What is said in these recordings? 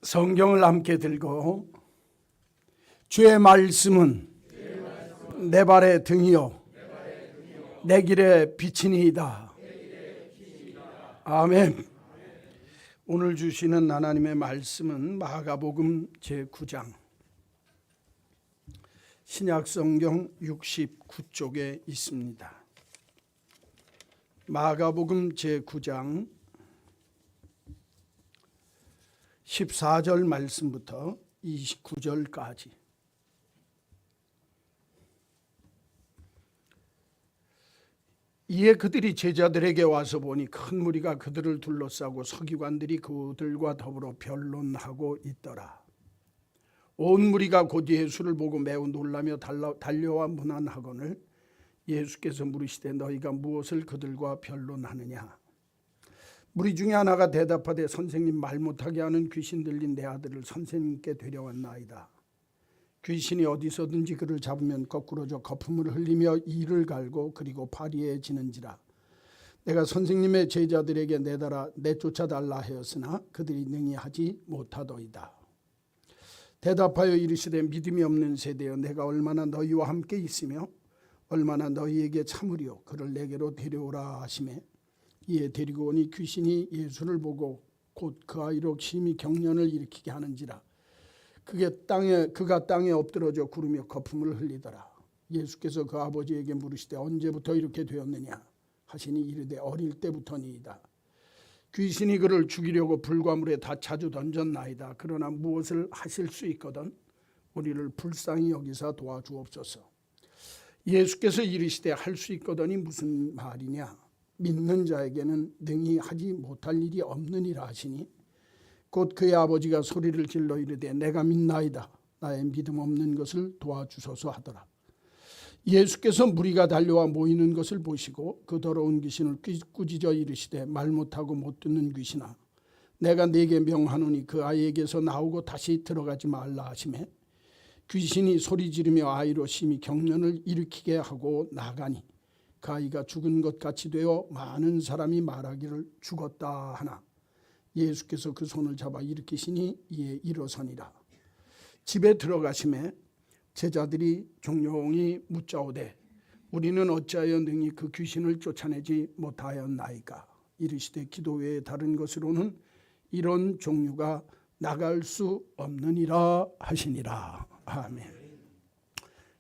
성경을 함께 들고 주의 말씀은 내 발의 등이요 내 길의 빛이니이다. 아멘. 오늘 주시는 하나님의 말씀은 마가복음 제9장 신약성경 69쪽에 있습니다. 마가복음 제9장 14절 말씀부터 29절까지. 이에 그들이 제자들에게 와서 보니 큰 무리가 그들을 둘러싸고 서기관들이 그들과 더불어 변론하고 있더라. 온 무리가 곧 예수를 보고 매우 놀라며 달려와 문안하거늘 예수께서 물으시되 너희가 무엇을 그들과 변론하느냐. 무리 중에 하나가 대답하되 선생님, 말 못하게 하는 귀신 들린 내 아들을 선생님께 데려왔나이다. 귀신이 어디서든지 그를 잡으면 거꾸로져 거품을 흘리며 이를 갈고 그리고 파리에 지는지라. 내가 선생님의 제자들에게 내쫓아달라 하였으나 그들이 능히 하지 못하더이다. 대답하여 이르시되 믿음이 없는 세대여, 내가 얼마나 너희와 함께 있으며 얼마나 너희에게 참으리요. 그를 내게로 데려오라 하시매 이에 데리고 오니 귀신이 예수를 보고 곧 그 아이로 심히 경련을 일으키게 하는지라. 그가 땅에 엎드러져 구르며 거품을 흘리더라. 예수께서 그 아버지에게 물으시되 언제부터 이렇게 되었느냐 하시니 이르되 어릴 때부터니이다. 귀신이 그를 죽이려고 불과 물에 다 자주 던졌나이다. 그러나 무엇을 하실 수 있거든 우리를 불쌍히 여기사 도와주옵소서. 예수께서 이르시되 할 수 있거든이 무슨 말이냐. 믿는 자에게는 능히 하지 못할 일이 없느니라 하시니 곧 그의 아버지가 소리를 질러 이르되 내가 믿나이다. 나의 믿음 없는 것을 도와주소서 하더라. 예수께서 무리가 달려와 모이는 것을 보시고 그 더러운 귀신을 꾸짖어 이르시되 말 못하고 못 듣는 귀신아, 내가 네게 명하노니 그 아이에게서 나오고 다시 들어가지 말라 하시매 귀신이 소리 지르며 아이로 심히 경련을 일으키게 하고 나가니 그 아이가 죽은 것 같이 되어 많은 사람이 말하기를 죽었다 하나 예수께서 그 손을 잡아 일으키시니 이에 일어서니라. 집에 들어가심에 제자들이 종용이 묻자오되 우리는 어찌하여 능히 그 귀신을 쫓아내지 못하였나이까. 이르시되 기도 외에 다른 것으로는 이런 종류가 나갈 수 없느니라 하시니라. 아멘.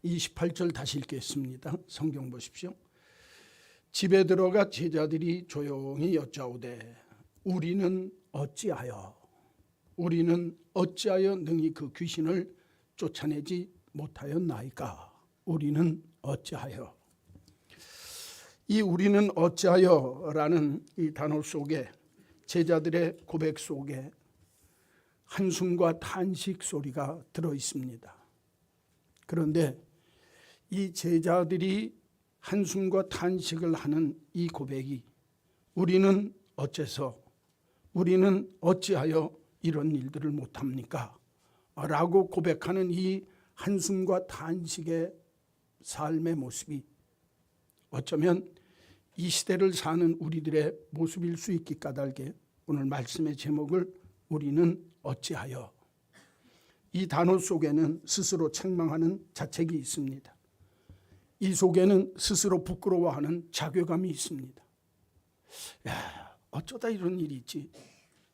28절 다시 읽겠습니다. 성경 보십시오. 집에 들어가 제자들이 조용히 여짜오되 우리는 어찌하여 능히 그 귀신을 쫓아내지 못하였나이까. 우리는 어찌하여. 이 우리는 어찌하여라는 이 단어 속에 제자들의 고백 속에 한숨과 탄식 소리가 들어 있습니다. 그런데 이 제자들이 한숨과 탄식을 하는 이 고백이 우리는 어찌하여 이런 일들을 못합니까? 라고 고백하는 이 한숨과 탄식의 삶의 모습이 어쩌면 이 시대를 사는 우리들의 모습일 수 있기 까닭에 오늘 말씀의 제목을 우리는 어찌하여. 이 단어 속에는 스스로 책망하는 자책이 있습니다. 이 속에는 스스로 부끄러워하는 자괴감이 있습니다. 야, 어쩌다 이런 일이 있지?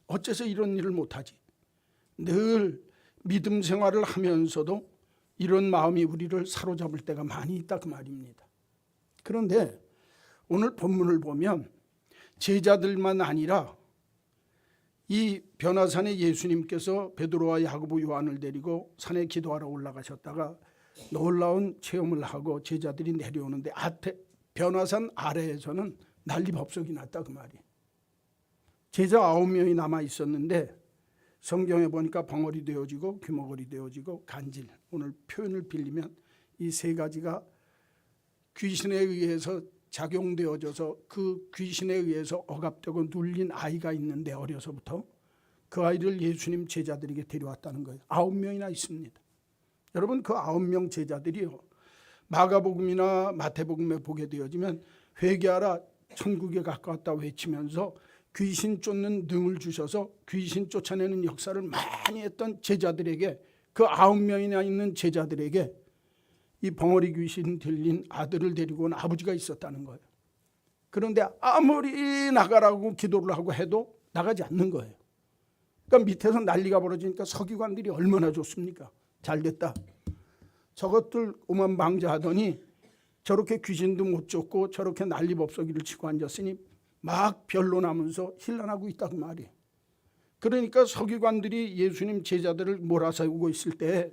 어째서 이런 일을 못하지? 늘 믿음 생활을 하면서도 이런 마음이 우리를 사로잡을 때가 많이 있다 그 말입니다. 그런데 오늘 본문을 보면 제자들만 아니라 이 변화산에 예수님께서 베드로와 야고보 요한을 데리고 산에 기도하러 올라가셨다가 놀라운 체험을 하고 제자들이 내려오는데 변화산 아래에서는 난리법석이 났다 그 말이에요. 제자 9명이 남아 있었는데 성경에 보니까 벙어리 되어지고 귀머거리 되어지고 간질, 오늘 표현을 빌리면 이 세 가지가 귀신에 의해서 작용되어져서 그 귀신에 의해서 억압되고 눌린 아이가 있는데 어려서부터 그 아이를 예수님 제자들에게 데려왔다는 거예요. 9명이나 있습니다. 여러분 그 9명 제자들이요, 마가복음이나 마태복음에 보게 되어지면 회개하라 천국에 가까웠다 외치면서 귀신 쫓는 능을 주셔서 귀신 쫓아내는 역사를 많이 했던 제자들에게, 그 9명이나 있는 제자들에게 이 벙어리 귀신 들린 아들을 데리고 온 아버지가 있었다는 거예요. 그런데 아무리 나가라고 기도를 하고 해도 나가지 않는 거예요. 그러니까 밑에서 난리가 벌어지니까 서기관들이 얼마나 좋습니까? 잘됐다. 저것들 오만방자하더니 저렇게 귀신도 못 쫓고 저렇게 난리법석이를 치고 앉았으니 막 변론하면서 hir난하고 있다고 말이에요. 그러니까 서기관들이 예수님 제자들을 몰아세우고 있을 때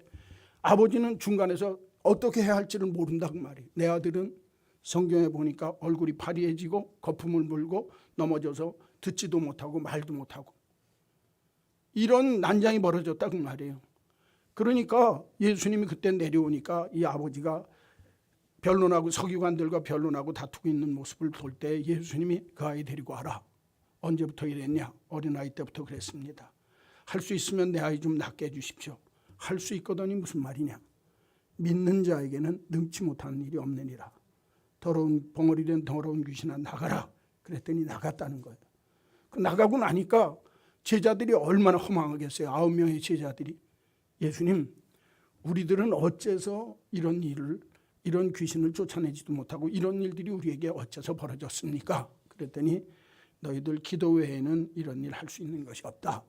아버지는 중간에서 어떻게 해야 할지를 모른다고 말이에요. 내 아들은 성경에 보니까 얼굴이 파리해지고 거품을 불고 넘어져서 듣지도 못하고 말도 못하고 이런 난장이 벌어졌다고 말이에요. 그러니까 예수님이 그때 내려오니까 이 아버지가 변론하고 서기관들과 변론하고 다투고 있는 모습을 볼 때 예수님이 그 아이 데리고 와라. 언제부터 이랬냐? 어린아이 때부터 그랬습니다. 할 수 있으면 내 아이 좀 낫게 해주십시오. 할 수 있거든이 무슨 말이냐? 믿는 자에게는 능치 못하는 일이 없느니라. 더러운 벙어리된 더러운 귀신아 나가라. 그랬더니 나갔다는 거예요. 나가고 나니까 제자들이 얼마나 허망하겠어요. 9명의 제자들이. 예수님, 우리들은 어째서 이런 일을, 이런 귀신을 쫓아내지도 못하고 이런 일들이 우리에게 어째서 벌어졌습니까? 그랬더니 너희들 기도 외에는 이런 일 할 수 있는 것이 없다.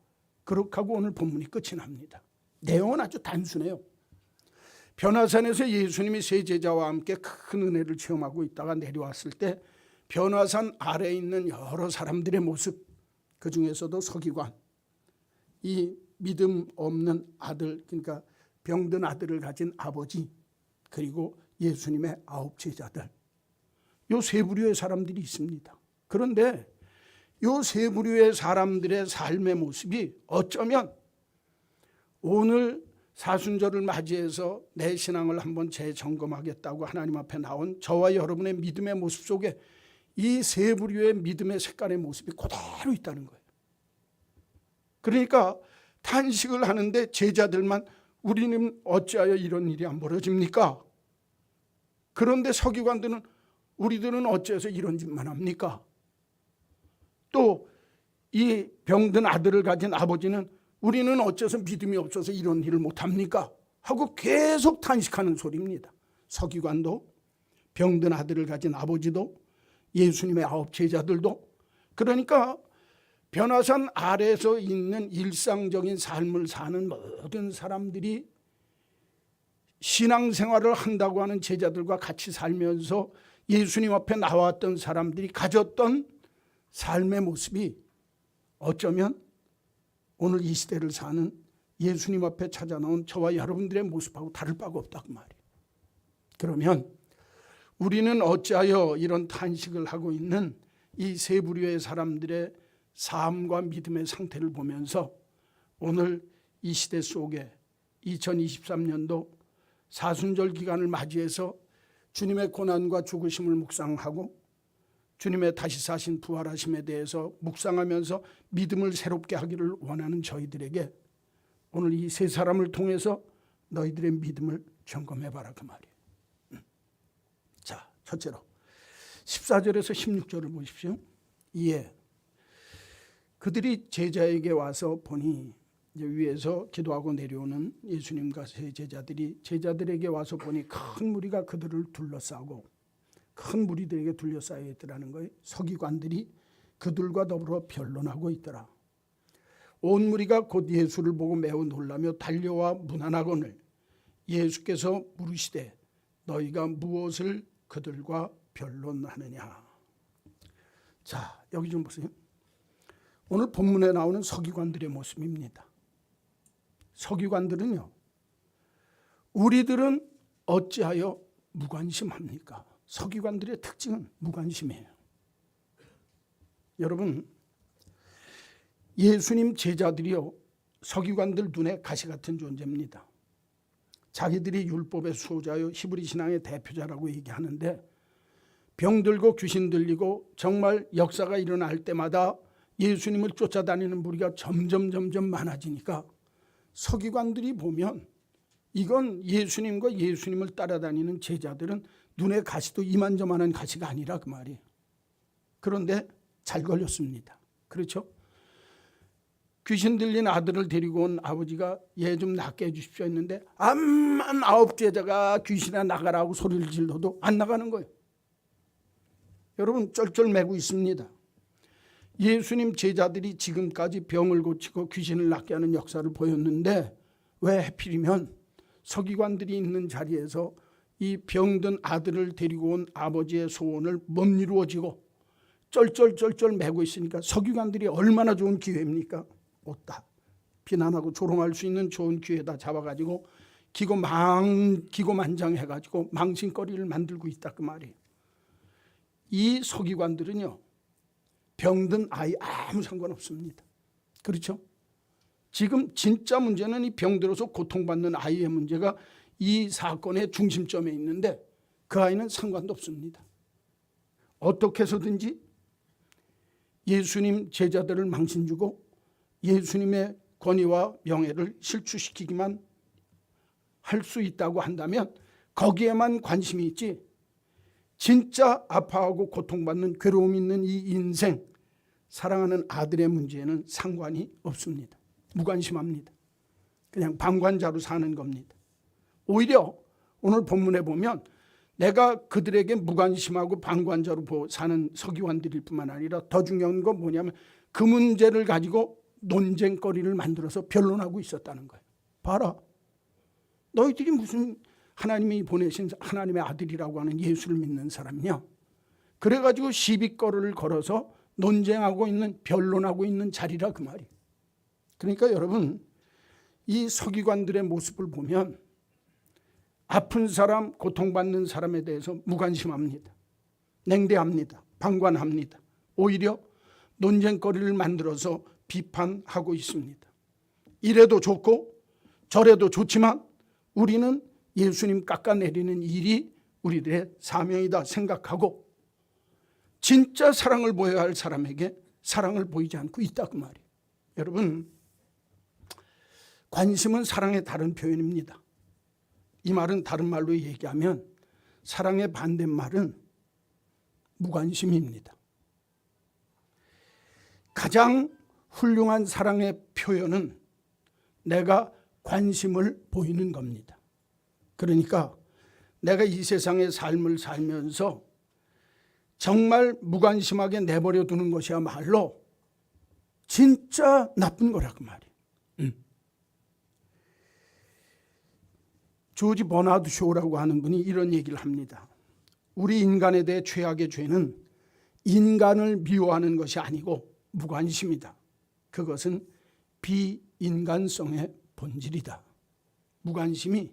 그렇게 하고 오늘 본문이 끝이 납니다. 내용은 아주 단순해요. 변화산에서 예수님이 세 제자와 함께 큰 은혜를 체험하고 있다가 내려왔을 때 변화산 아래에 있는 여러 사람들의 모습, 그 중에서도 서기관, 이 믿음 없는 아들, 그러니까 병든 아들을 가진 아버지, 그리고 예수님의 9 제자들, 요 세 부류의 사람들이 있습니다. 그런데 요 세 부류의 사람들의 삶의 모습이 어쩌면 오늘 사순절을 맞이해서 내 신앙을 한번 재점검하겠다고 하나님 앞에 나온 저와 여러분의 믿음의 모습 속에 이 세 부류의 믿음의 색깔의 모습이 그대로 있다는 거예요. 그러니까 탄식을 하는데 제자들만 우리는 어찌하여 이런 일이 안 벌어집니까? 그런데 서기관들은 우리들은 어째서 이런 짓만 합니까? 또 이 병든 아들을 가진 아버지는 우리는 어째서 믿음이 없어서 이런 일을 못합니까? 하고 계속 탄식하는 소리입니다. 서기관도, 병든 아들을 가진 아버지도, 예수님의 9 제자들도. 그러니까 변화산 아래에서 있는 일상적인 삶을 사는 모든 사람들이 신앙생활을 한다고 하는 제자들과 같이 살면서 예수님 앞에 나왔던 사람들이 가졌던 삶의 모습이 어쩌면 오늘 이 시대를 사는 예수님 앞에 찾아나온 저와 여러분들의 모습하고 다를 바가 없다고 말이에요. 그러면 우리는 어찌하여 이런 탄식을 하고 있는 이 세 부류의 사람들의 삶과 믿음의 상태를 보면서 오늘 이 시대 속에 2023년도 사순절 기간을 맞이해서 주님의 고난과 죽으심을 묵상하고 주님의 다시 사신 부활하심에 대해서 묵상하면서 믿음을 새롭게 하기를 원하는 저희들에게 오늘 이 세 사람을 통해서 너희들의 믿음을 점검해봐라 그 말이에요. 자, 첫째로 14절에서 16절을 보십시오. 이에 그들이 제자에게 와서 보니, 이제 위에서 기도하고 내려오는 예수님과 세 제자들이 제자들에게 와서 보니 큰 무리가 그들을 둘러싸고, 큰 무리들에게 둘러싸여 있더라는 거예요. 서기관들이 그들과 더불어 변론하고 있더라. 온 무리가 곧 예수를 보고 매우 놀라며 달려와 문안하거늘 예수께서 물으시되 너희가 무엇을 그들과 변론하느냐. 자, 여기 좀 보세요. 오늘 본문에 나오는 서기관들의 모습입니다. 서기관들은요, 우리들은 어찌하여 무관심합니까? 서기관들의 특징은 무관심이에요. 여러분, 예수님 제자들이요, 서기관들 눈에 가시 같은 존재입니다. 자기들이 율법의 수호자요, 히브리 신앙의 대표자라고 얘기하는데 병들고 귀신 들리고 정말 역사가 일어날 때마다 예수님을 쫓아다니는 무리가 점점 많아지니까 서기관들이 보면 이건 예수님과 예수님을 따라다니는 제자들은 눈에 가시도 이만저만한 가시가 아니라 그 말이에요. 그런데 잘 걸렸습니다. 그렇죠? 귀신 들린 아들을 데리고 온 아버지가 얘 좀 낫게 해주십시오 했는데 암만 9제자가 귀신아 나가라고 소리를 질러도 안 나가는 거예요. 여러분 쩔쩔매고 있습니다. 예수님 제자들이 지금까지 병을 고치고 귀신을 낫게 하는 역사를 보였는데 왜 하필이면 서기관들이 있는 자리에서 이 병든 아들을 데리고 온 아버지의 소원을 못 이루어지고 쩔쩔쩔쩔 매고 있으니까 서기관들이 얼마나 좋은 기회입니까? 없다. 비난하고 조롱할 수 있는 좋은 기회다 잡아가지고 기고만장해가지고 망신거리를 만들고 있다 그 말이에요. 이 서기관들은요 병든 아이 아무 상관없습니다. 그렇죠? 지금 진짜 문제는 이 병들어서 고통받는 아이의 문제가 이 사건의 중심점에 있는데 그 아이는 상관도 없습니다. 어떻게 해서든지 예수님 제자들을 망신주고 예수님의 권위와 명예를 실추시키기만 할 수 있다고 한다면 거기에만 관심이 있지 진짜 아파하고 고통받는 괴로움 있는 이 인생 사랑하는 아들의 문제에는 상관이 없습니다. 무관심합니다. 그냥 방관자로 사는 겁니다. 오히려 오늘 본문에 보면 내가 그들에게 무관심하고 방관자로 사는 서기관들일 뿐만 아니라 더 중요한 건 뭐냐면 그 문제를 가지고 논쟁거리를 만들어서 변론하고 있었다는 거예요. 봐라. 너희들이 무슨 하나님이 보내신 하나님의 아들이라고 하는 예수를 믿는 사람이냐. 그래가지고 시비거리를 걸어서 논쟁하고 있는 변론하고 있는 자리라 그 말이에요. 그러니까 여러분 이 서기관들의 모습을 보면 아픈 사람 고통받는 사람에 대해서 무관심합니다. 냉대합니다. 방관합니다. 오히려 논쟁거리를 만들어서 비판하고 있습니다. 이래도 좋고 저래도 좋지만 우리는 예수님 깎아내리는 일이 우리들의 사명이다 생각하고 진짜 사랑을 보여야 할 사람에게 사랑을 보이지 않고 있다 그 말이에요. 여러분 관심은 사랑의 다른 표현입니다. 이 말은 다른 말로 얘기하면 사랑의 반대말은 무관심입니다. 가장 훌륭한 사랑의 표현은 내가 관심을 보이는 겁니다. 그러니까 내가 이 세상의 삶을 살면서 정말 무관심하게 내버려 두는 것이야말로 진짜 나쁜 거라고 말이에요. 조지 버나드 쇼라고 하는 분이 이런 얘기를 합니다. 우리 인간에 대해 최악의 죄는 인간을 미워하는 것이 아니고 무관심이다. 그것은 비인간성의 본질이다. 무관심이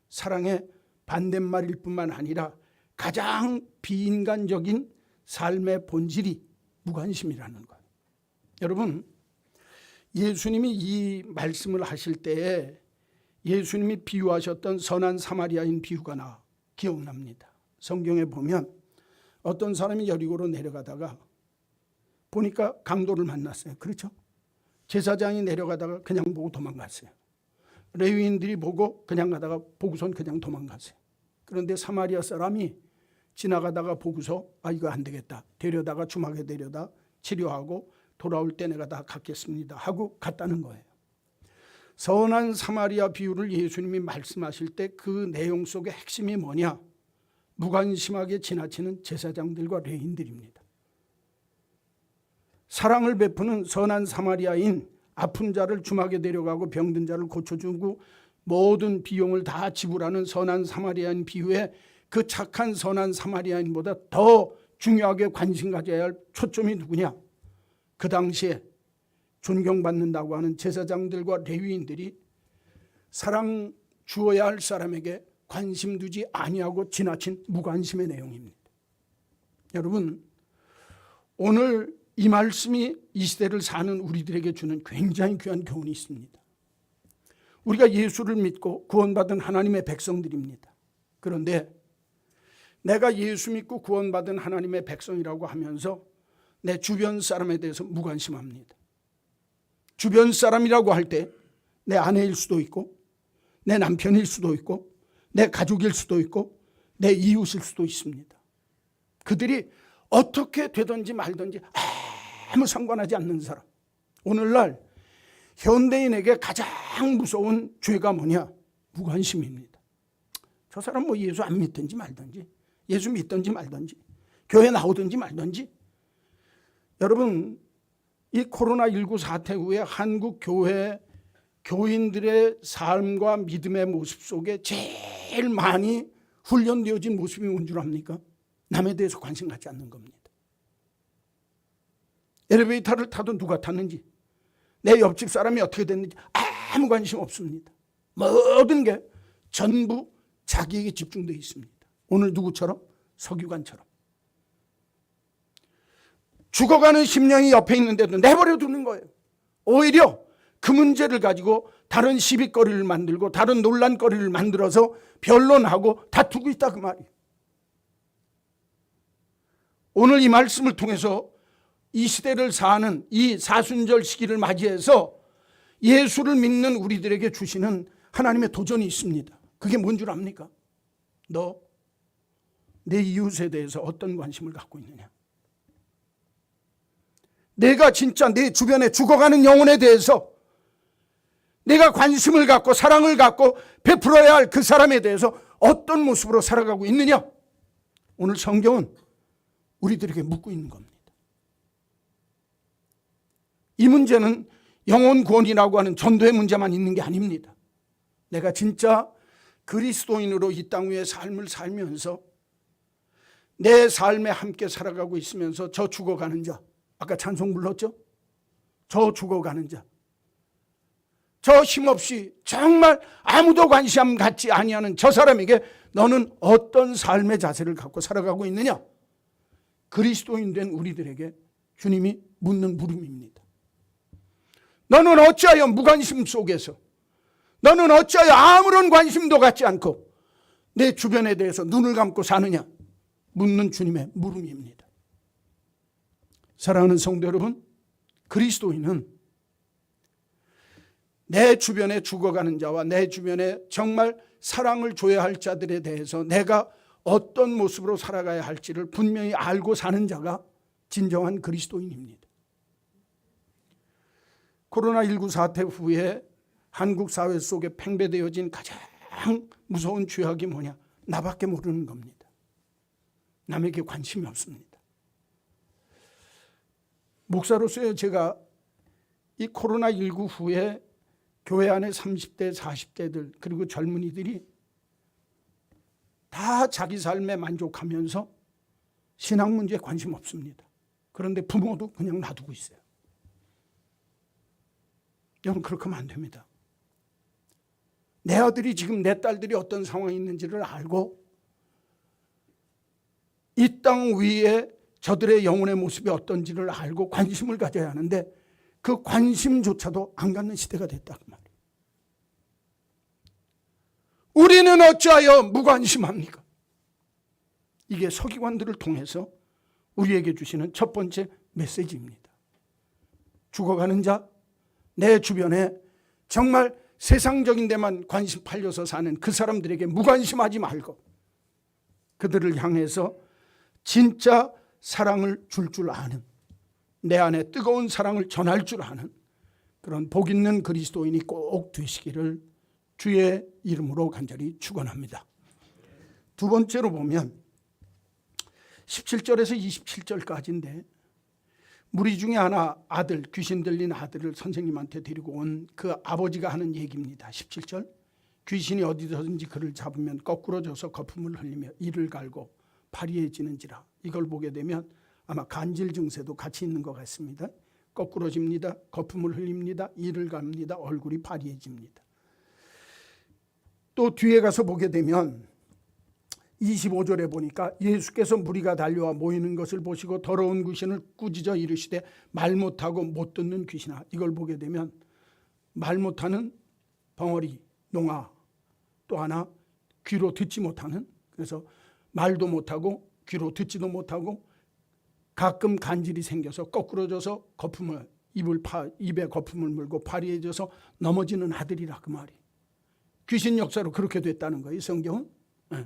사랑의 반대말일 뿐만 아니라 가장 비인간적인 삶의 본질이 무관심이라는 거예요. 여러분 예수님이 이 말씀을 하실 때에 예수님이 비유하셨던 선한 사마리아인 비유가 나 기억납니다. 성경에 보면 어떤 사람이 여리고로 내려가다가 보니까 강도를 만났어요. 그렇죠? 제사장이 내려가다가 그냥 보고 도망갔어요. 레위인들이 보고 그냥 가다가 보고선 그냥 도망갔어요. 그런데 사마리아 사람이 지나가다가 보고서 이거 안 되겠다. 데려다가 주막에 데려다 치료하고 돌아올 때 내가 다 갚겠습니다 하고 갔다는 거예요. 선한 사마리아 비유를 예수님이 말씀하실 때 그 내용 속의 핵심이 뭐냐? 무관심하게 지나치는 제사장들과 레위인들입니다. 사랑을 베푸는 선한 사마리아인 아픈 자를 주막에 데려가고 병든 자를 고쳐주고 모든 비용을 다 지불하는 선한 사마리아인 비유에 그 착한 선한 사마리아인보다 더 중요하게 관심 가져야 할 초점이 누구냐? 그 당시에 존경받는다고 하는 제사장들과 레위인들이 사랑 주어야 할 사람에게 관심 두지 아니하고 지나친 무관심의 내용입니다. 여러분 오늘 이 말씀이 이 시대를 사는 우리들에게 주는 굉장히 귀한 교훈이 있습니다. 우리가 예수를 믿고 구원받은 하나님의 백성들입니다. 그런데 내가 예수 믿고 구원받은 하나님의 백성이라고 하면서 내 주변 사람에 대해서 무관심합니다. 주변 사람이라고 할 때 내 아내일 수도 있고 내 남편일 수도 있고 내 가족일 수도 있고 내 이웃일 수도 있습니다. 그들이 어떻게 되든지 말든지 아무 상관하지 않는 사람. 오늘날 현대인에게 가장 무서운 죄가 뭐냐? 무관심입니다. 저 사람 뭐 예수 안 믿든지 말든지, 예수 믿든지 말든지, 교회 나오든지 말든지. 여러분, 이 코로나19 사태 후에 한국 교회 교인들의 삶과 믿음의 모습 속에 제일 많이 훈련되어진 모습이 뭔 줄 압니까? 남에 대해서 관심 갖지 않는 겁니다. 엘리베이터를 타도 누가 탔는지, 내 옆집 사람이 어떻게 됐는지 아무 관심 없습니다. 모든 게 전부 자기에게 집중되어 있습니다. 오늘 누구처럼? 서기관처럼. 죽어가는 심령이 옆에 있는데도 내버려 두는 거예요. 오히려 그 문제를 가지고 다른 시비거리를 만들고 다른 논란거리를 만들어서 변론하고 다투고 있다 그 말이에요. 오늘 이 말씀을 통해서 이 시대를 사는 이 사순절 시기를 맞이해서 예수를 믿는 우리들에게 주시는 하나님의 도전이 있습니다. 그게 뭔 줄 압니까? 너 내 이웃에 대해서 어떤 관심을 갖고 있느냐? 내가 진짜 내 주변에 죽어가는 영혼에 대해서 내가 관심을 갖고 사랑을 갖고 베풀어야 할 그 사람에 대해서 어떤 모습으로 살아가고 있느냐? 오늘 성경은 우리들에게 묻고 있는 겁니다. 이 문제는 영혼 구원이라고 하는 전도의 문제만 있는 게 아닙니다. 내가 진짜 그리스도인으로 이 땅 위에 삶을 살면서 내 삶에 함께 살아가고 있으면서 저 죽어가는 자, 아까 찬송 불렀죠? 저 죽어가는 자, 저 힘없이 정말 아무도 관심 갖지 아니하는 저 사람에게 너는 어떤 삶의 자세를 갖고 살아가고 있느냐? 그리스도인 된 우리들에게 주님이 묻는 물음입니다. 너는 어찌하여 무관심 속에서, 너는 어찌하여 아무런 관심도 갖지 않고 내 주변에 대해서 눈을 감고 사느냐? 묻는 주님의 물음입니다. 사랑하는 성도 여러분, 그리스도인은 내 주변에 죽어가는 자와 내 주변에 정말 사랑을 줘야 할 자들에 대해서 내가 어떤 모습으로 살아가야 할지를 분명히 알고 사는 자가 진정한 그리스도인입니다. 코로나19 사태 후에 한국 사회 속에 팽배되어진 가장 무서운 죄악이 뭐냐? 나밖에 모르는 겁니다. 남에게 관심이 없습니다. 목사로서요, 제가 이 코로나19 후에 교회 안에 30대, 40대들 그리고 젊은이들이 다 자기 삶에 만족하면서 신앙 문제에 관심 없습니다. 그런데 부모도 그냥 놔두고 있어요. 여러분, 그렇게 하면 안 됩니다. 내 아들이 지금 내 딸들이 어떤 상황에 있는지를 알고 이 땅 위에 저들의 영혼의 모습이 어떤지를 알고 관심을 가져야 하는데 그 관심조차도 안 갖는 시대가 됐다 그 말이에요. 우리는 어찌하여 무관심합니까? 이게 서기관들을 통해서 우리에게 주시는 첫 번째 메시지입니다. 죽어가는 자, 내 주변에 정말 세상적인 데만 관심 팔려서 사는 그 사람들에게 무관심하지 말고 그들을 향해서 진짜 사랑을 줄 아는, 내 안에 뜨거운 사랑을 전할 줄 아는 그런 복 있는 그리스도인이 꼭 되시기를 주의 이름으로 간절히 축원합니다. 두 번째로 보면 17절에서 27절까지인데 무리 중에 하나 아들, 귀신 들린 아들을 선생님한테 데리고 온 그 아버지가 하는 얘기입니다. 17절, 귀신이 어디서든지 그를 잡으면 거꾸로 져서 거품을 흘리며 이를 갈고 파리해지는지라. 이걸 보게 되면 아마 간질 증세도 같이 있는 것 같습니다. 거꾸로 집니다. 거품을 흘립니다. 이를 갑니다. 얼굴이 파리해집니다. 또 뒤에 가서 보게 되면 25절에 보니까 예수께서 무리가 달려와 모이는 것을 보시고 더러운 귀신을 꾸짖어 이르시되 말 못하고 못 듣는 귀신아. 이걸 보게 되면 말 못하는 벙어리, 농아, 또 하나 귀로 듣지 못하는, 그래서 말도 못하고 귀로 듣지도 못하고 가끔 간질이 생겨서 거꾸러져서 거품을 입에 거품을 물고 파리해져서 넘어지는 아들이라 그 말이. 귀신 역사로 그렇게 됐다는 거예요, 성경은. 네.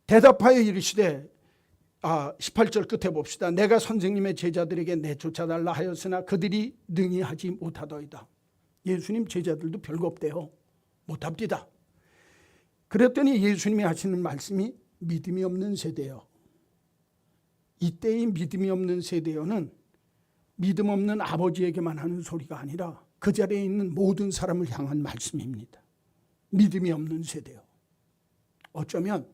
대답하여 이르시되 18절 끝에 봅시다. 내가 선생님의 제자들에게 내쫓아달라 하였으나 그들이 능히 하지 못하더이다. 예수님 제자들도 별거 없대요. 못합니다. 그랬더니 예수님이 하시는 말씀이 믿음이 없는 세대요. 이때의 믿음이 없는 세대요는 믿음 없는 아버지에게만 하는 소리가 아니라 그 자리에 있는 모든 사람을 향한 말씀입니다. 믿음이 없는 세대요. 어쩌면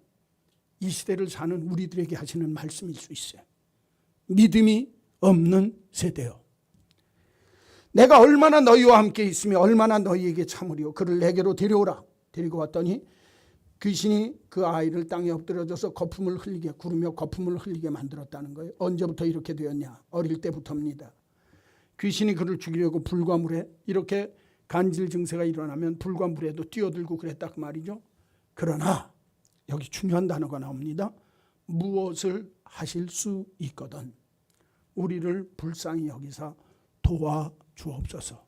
이 시대를 사는 우리들에게 하시는 말씀일 수 있어요. 믿음이 없는 세대요. 내가 얼마나 너희와 함께 있으며 얼마나 너희에게 참으리요. 그를 내게로 데려오라. 데리고 왔더니 귀신이 그 아이를 땅에 엎드려져서 거품을 흘리게 구르며 거품을 흘리게 만들었다는 거예요. 언제부터 이렇게 되었냐? 어릴 때부터입니다. 귀신이 그를 죽이려고 불과 물에 이렇게 간질 증세가 일어나면 불과 물에도 뛰어들고 그랬다 그 말이죠. 그러나 여기 중요한 단어가 나옵니다. 무엇을 하실 수 있거든 우리를 불쌍히 여기사 도와주옵소서.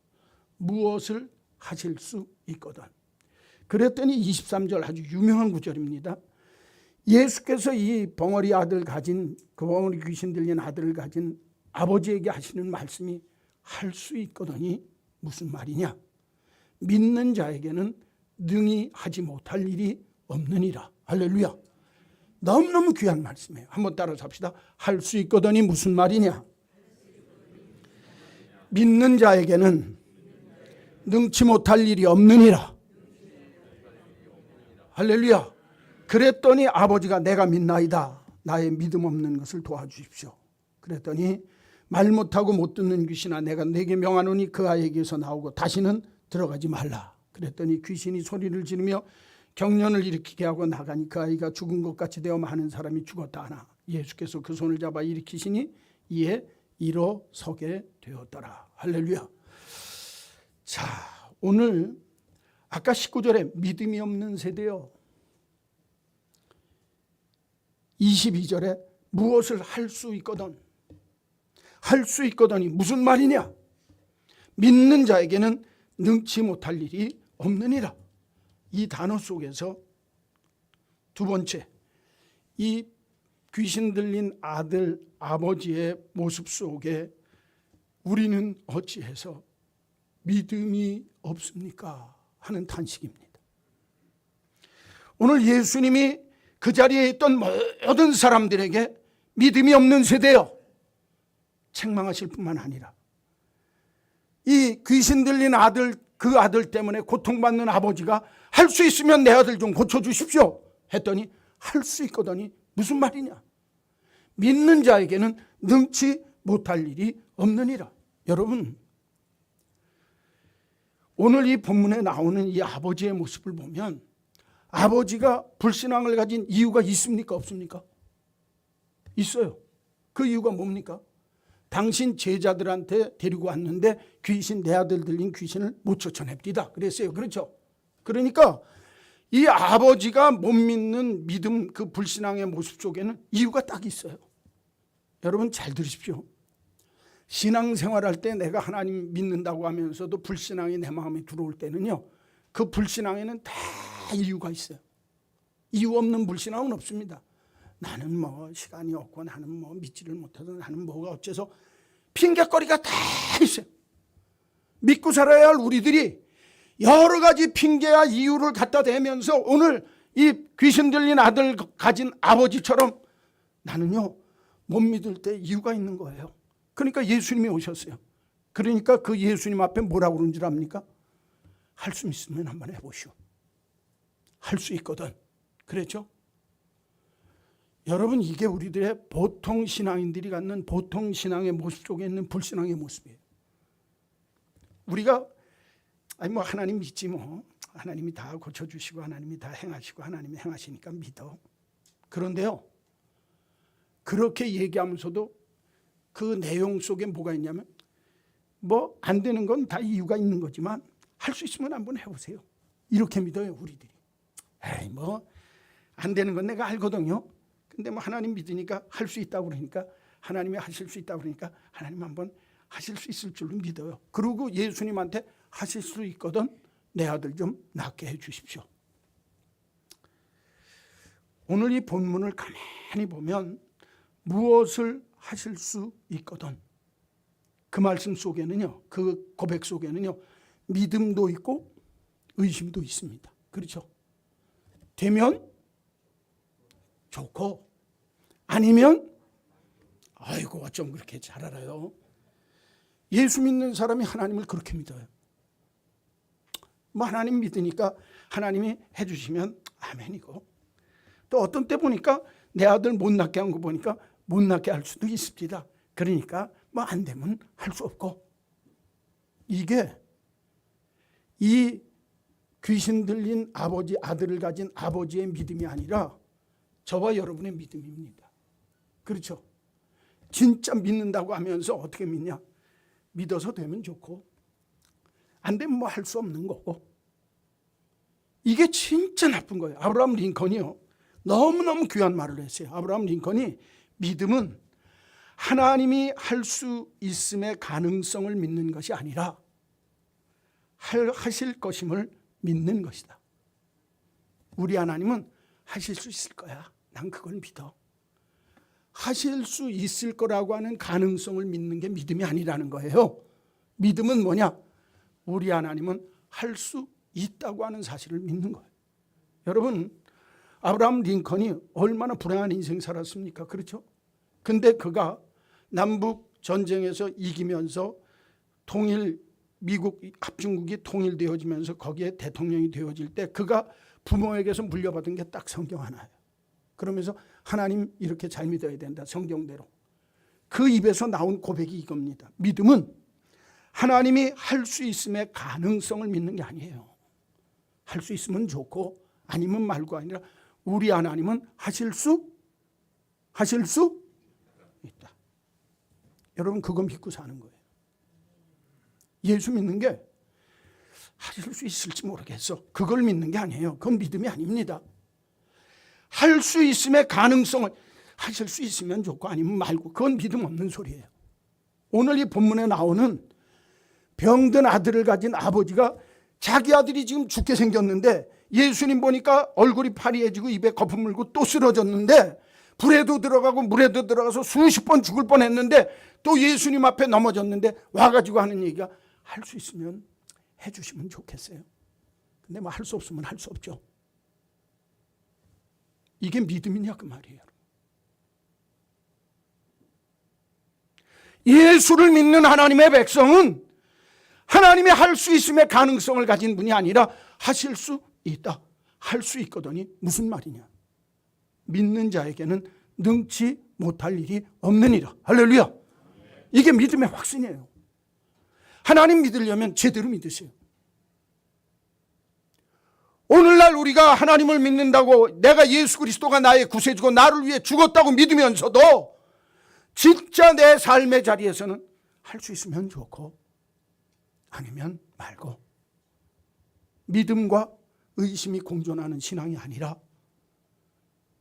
무엇을 하실 수 있거든. 그랬더니 23절 아주 유명한 구절입니다. 예수께서 이 벙어리 아들 가진 그 벙어리 귀신 들린 아들을 가진 아버지에게 하시는 말씀이 할 수 있거든이 무슨 말이냐? 믿는 자에게는 능히 하지 못할 일이 없느니라. 할렐루야. 너무너무 귀한 말씀이에요. 한번 따라서 합시다. 할 수 있거든이 무슨 말이냐? 믿는 자에게는 능치 못할 일이 없느니라. 할렐루야. 그랬더니 아버지가 내가 믿나이다. 나의 믿음 없는 것을 도와주십시오. 그랬더니 말 못하고 못 듣는 귀신아 내가 네게 명하노니 그 아이에게서 나오고 다시는 들어가지 말라. 그랬더니 귀신이 소리를 지르며 경련을 일으키게 하고 나가니 그 아이가 죽은 것 같이 되어 많은 사람이 죽었다 하나 예수께서 그 손을 잡아 일으키시니 이에 일어서게 되었더라. 할렐루야. 자, 오늘 아까 19절에 믿음이 없는 세대요. 22절에 무엇을 할 수 있거든. 할 수 있거든이 무슨 말이냐? 믿는 자에게는 능치 못할 일이 없느니라. 이 단어 속에서 두 번째, 이 귀신 들린 아들 아버지의 모습 속에 우리는 어찌해서 믿음이 없습니까? 하는 탄식입니다. 오늘 예수님이 그 자리에 있던 모든 사람들에게 믿음이 없는 세대요 책망하실 뿐만 아니라 이 귀신 들린 아들 그 아들 때문에 고통받는 아버지가 할 수 있으면 내 아들 좀 고쳐주십시오 했더니 할 수 있거든이 무슨 말이냐? 믿는 자에게는 능치 못할 일이 없느니라. 여러분 오늘 이 본문에 나오는 이 아버지의 모습을 보면 아버지가 불신앙을 가진 이유가 있습니까? 없습니까? 있어요. 그 이유가 뭡니까? 당신 제자들한테 데리고 왔는데 귀신 내 아들 들린 귀신을 못 쫓아냅디다 그랬어요. 그렇죠? 그러니까 이 아버지가 못 믿는 믿음 그 불신앙의 모습 속에는 이유가 딱 있어요. 여러분 잘 들으십시오. 신앙생활할 때 내가 하나님 믿는다고 하면서도 불신앙이 내 마음에 들어올 때는요 그 불신앙에는 다 이유가 있어요. 이유 없는 불신앙은 없습니다. 나는 뭐 시간이 없고 나는 뭐 믿지를 못해서 나는 뭐가 어째서 핑계거리가 다 있어요. 믿고 살아야 할 우리들이 여러 가지 핑계와 이유를 갖다 대면서 오늘 이 귀신 들린 아들 가진 아버지처럼 나는요 못 믿을 때 이유가 있는 거예요. 그러니까 예수님이 오셨어요. 그러니까 그 예수님 앞에 뭐라고 그런 줄 압니까? 할 수 있으면 한번 해보시오. 할 수 있거든. 그랬죠? 여러분 이게 우리들의 보통 신앙인들이 갖는 보통 신앙의 모습 속에 있는 불신앙의 모습이에요. 우리가 아니 뭐 하나님 믿지 뭐 하나님이 다 고쳐주시고 하나님이 다 행하시고 하나님이 행하시니까 믿어. 그런데요 그렇게 얘기하면서도 그 내용 속에 뭐가 있냐면 뭐 안 되는 건 다 이유가 있는 거지만 할 수 있으면 한번 해보세요. 이렇게 믿어요 우리들이. 에이 뭐 안 되는 건 내가 알거든요. 근데 뭐 하나님 믿으니까 할 수 있다고 그러니까 하나님이 하실 수 있다고 그러니까 하나님 한번 하실 수 있을 줄로 믿어요. 그리고 예수님한테 하실 수 있거든 내 아들 좀 낫게 해 주십시오. 오늘 이 본문을 가만히 보면 무엇을 하실 수 있거든. 그 말씀 속에는요, 그 고백 속에는요, 믿음도 있고 의심도 있습니다. 그렇죠? 되면 좋고 아니면 아이고 어쩜 그렇게 잘 알아요. 예수 믿는 사람이 하나님을 그렇게 믿어요. 뭐 하나님 믿으니까 하나님이 해주시면 아멘이고, 또 어떤 때 보니까 내 아들 못 낳게 한 거 보니까 못 낳게 할 수도 있습니다. 그러니까 뭐 안 되면 할 수 없고, 이게 이 귀신 들린 아버지, 아들을 가진 아버지의 믿음이 아니라 저와 여러분의 믿음입니다. 그렇죠? 진짜 믿는다고 하면서 어떻게 믿냐? 믿어서 되면 좋고 안 되면 뭐 할 수 없는 거고. 이게 진짜 나쁜 거예요. 아브라함 링컨이요, 너무너무 귀한 말을 했어요. 아브라함 링컨이 믿음은 하나님이 할 수 있음의 가능성을 믿는 것이 아니라 하실 것임을 믿는 것이다. 우리 하나님은 하실 수 있을 거야. 난 그걸 믿어. 하실 수 있을 거라고 하는 가능성을 믿는 게 믿음이 아니라는 거예요. 믿음은 뭐냐? 우리 하나님은 할 수 있다고 하는 사실을 믿는 거예요. 여러분, 아브라함 링컨이 얼마나 불행한 인생 살았습니까? 그렇죠? 근데 그가 남북 전쟁에서 이기면서 미국 합중국이 통일되어지면서 거기에 대통령이 되어질 때 그가 부모에게서 물려받은 게 딱 성경 하나예요. 그러면서 하나님 이렇게 잘 믿어야 된다, 성경대로. 그 입에서 나온 고백이 이겁니다. 믿음은 하나님이 할 수 있음의 가능성을 믿는 게 아니에요. 할 수 있으면 좋고 아니면 말고 아니라 우리 하나님은 하실 수 있다. 여러분, 그거 믿고 사는 거예요. 예수 믿는 게 하실 수 있을지 모르겠어, 그걸 믿는 게 아니에요. 그건 믿음이 아닙니다. 할 수 있음의 가능성을, 하실 수 있으면 좋고 아니면 말고, 그건 믿음 없는 소리예요. 오늘 이 본문에 나오는 병든 아들을 가진 아버지가 자기 아들이 지금 죽게 생겼는데 예수님 보니까 얼굴이 파리해지고 입에 거품 물고 또 쓰러졌는데, 불에도 들어가고 물에도 들어가서 수십 번 죽을 뻔했는데 또 예수님 앞에 넘어졌는데 와가지고 하는 얘기가, 할 수 있으면 해주시면 좋겠어요. 근데 뭐 할 수 없으면 할 수 없죠. 이게 믿음이냐 그 말이에요. 예수를 믿는 하나님의 백성은 하나님이 할 수 있음의 가능성을 가진 분이 아니라 하실 수 있다, 할 수 있거든이 무슨 말이냐? 믿는 자에게는 능치 못할 일이 없느니라. 할렐루야. 이게 믿음의 확신이에요. 하나님 믿으려면 제대로 믿으세요. 오늘날 우리가 하나님을 믿는다고, 내가 예수 그리스도가 나의 구세주고 나를 위해 죽었다고 믿으면서도 진짜 내 삶의 자리에서는 할 수 있으면 좋고 아니면 말고, 믿음과 의심이 공존하는 신앙이 아니라